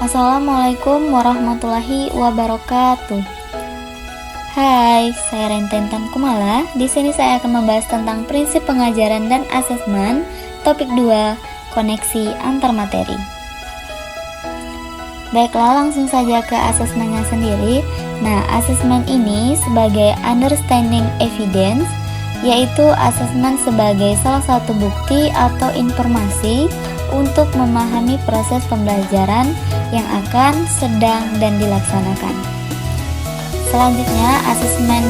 Assalamualaikum warahmatullahi wabarakatuh. Hai, saya Rententan Kumala. Di sini saya akan membahas tentang prinsip pengajaran dan asesmen. Topik 2, koneksi antar materi. Baiklah, langsung saja ke asesmennya sendiri. Nah, asesmen ini sebagai understanding evidence, yaitu asesmen sebagai salah satu bukti atau informasi untuk memahami proses pembelajaran yang akan, sedang, dan dilaksanakan. Selanjutnya, asesmen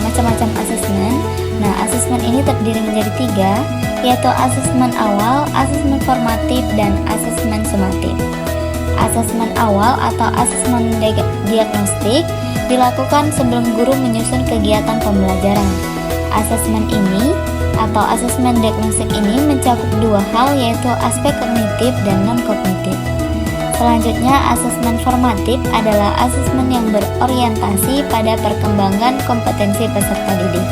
macam-macam asesmen. Nah, asesmen ini terdiri menjadi 3, yaitu asesmen awal, asesmen formatif, dan asesmen sumatif. Asesmen awal atau asesmen diagnostik dilakukan sebelum guru menyusun kegiatan pembelajaran. Asesmen ini atau asesmen diagnostik ini mencakup 2 hal, yaitu aspek kognitif dan non-kognitif. Selanjutnya, asesmen formatif adalah asesmen yang berorientasi pada perkembangan kompetensi peserta didik.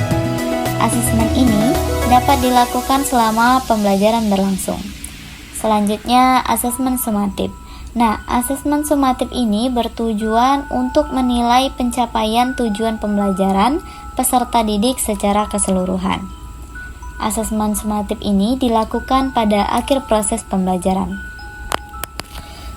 Asesmen ini dapat dilakukan selama pembelajaran berlangsung. Selanjutnya, asesmen sumatif. Nah, asesmen sumatif ini bertujuan untuk menilai pencapaian tujuan pembelajaran peserta didik secara keseluruhan. Asesmen sumatif ini dilakukan pada akhir proses pembelajaran.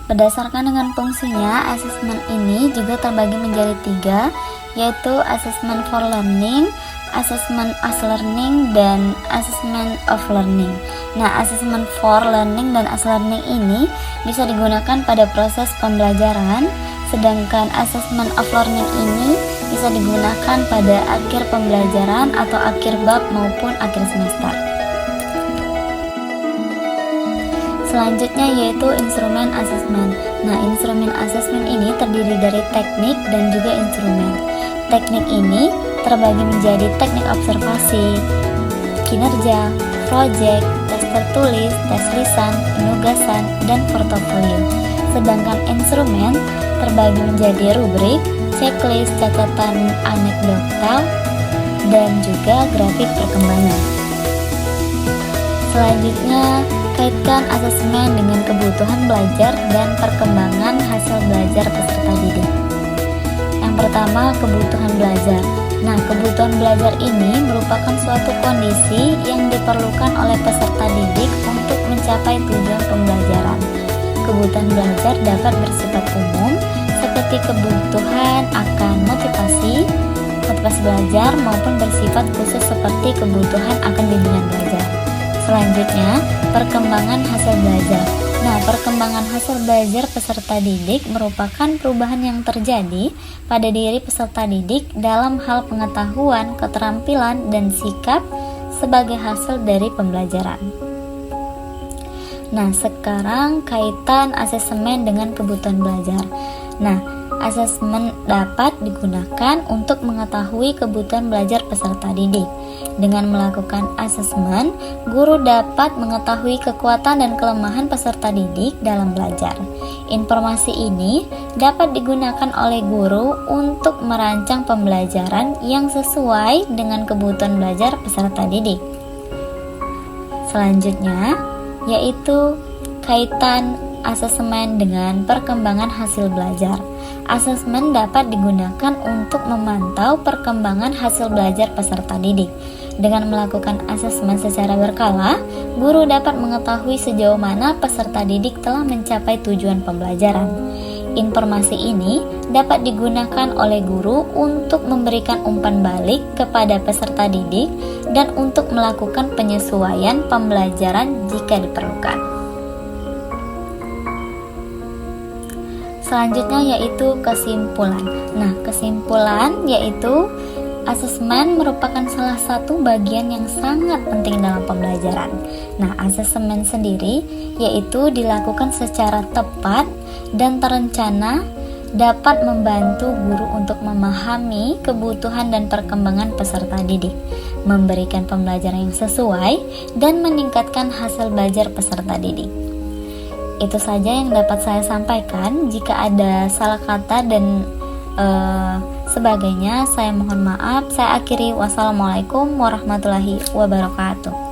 Berdasarkan dengan fungsinya, asesmen ini juga terbagi menjadi 3, yaitu asesmen for learning, asesmen as learning, dan asesmen of learning. Nah, asesmen for learning dan as learning ini bisa digunakan pada proses pembelajaran, sedangkan asesmen of learning ini bisa digunakan pada akhir pembelajaran atau akhir bab maupun akhir semester. Selanjutnya yaitu instrumen asesmen. Nah, instrumen asesmen ini terdiri dari teknik dan juga instrumen. Teknik ini terbagi menjadi teknik observasi, kinerja, proyek, tes tertulis, tes lisan, penugasan, dan portofolio. Sedangkan instrumen terbagi menjadi rubrik, checklist, catatan anekdotal, dan juga grafik perkembangan. Selanjutnya, kaitkan asesmen dengan kebutuhan belajar dan perkembangan hasil belajar peserta didik. Yang pertama, kebutuhan belajar. Nah, kebutuhan belajar ini merupakan suatu kondisi yang diperlukan oleh peserta didik untuk mencapai tujuan pembelajaran. Kebutuhan belajar dapat bersifat umum, seperti kebutuhan akan motivasi belajar, maupun bersifat khusus seperti kebutuhan akan bimbingan belajar. Selanjutnya, perkembangan hasil belajar. Nah, perkembangan hasil belajar peserta didik merupakan perubahan yang terjadi pada diri peserta didik dalam hal pengetahuan, keterampilan, dan sikap sebagai hasil dari pembelajaran. Nah, sekarang kaitan asesmen dengan kebutuhan belajar. Nah, asesmen dapat digunakan untuk mengetahui kebutuhan belajar peserta didik. Dengan melakukan asesmen, guru dapat mengetahui kekuatan dan kelemahan peserta didik dalam belajar. Informasi ini dapat digunakan oleh guru untuk merancang pembelajaran yang sesuai dengan kebutuhan belajar peserta didik. Selanjutnya, yaitu kaitan asesmen dengan perkembangan hasil belajar. Asesmen dapat digunakan untuk memantau perkembangan hasil belajar peserta didik. Dengan melakukan asesmen secara berkala, guru dapat mengetahui sejauh mana peserta didik telah mencapai tujuan pembelajaran. Informasi ini dapat digunakan oleh guru untuk memberikan umpan balik kepada peserta didik dan untuk melakukan penyesuaian pembelajaran jika diperlukan. Selanjutnya yaitu kesimpulan. Nah, kesimpulan yaitu asesmen merupakan salah satu bagian yang sangat penting dalam pembelajaran. Nah, asesmen sendiri yaitu dilakukan secara tepat dan terencana dapat membantu guru untuk memahami kebutuhan dan perkembangan peserta didik, memberikan pembelajaran yang sesuai, dan meningkatkan hasil belajar peserta didik. Itu saja yang dapat saya sampaikan. Jika ada salah kata dan sebagainya, saya mohon maaf. Saya akhiri. Wassalamualaikum warahmatullahi wabarakatuh.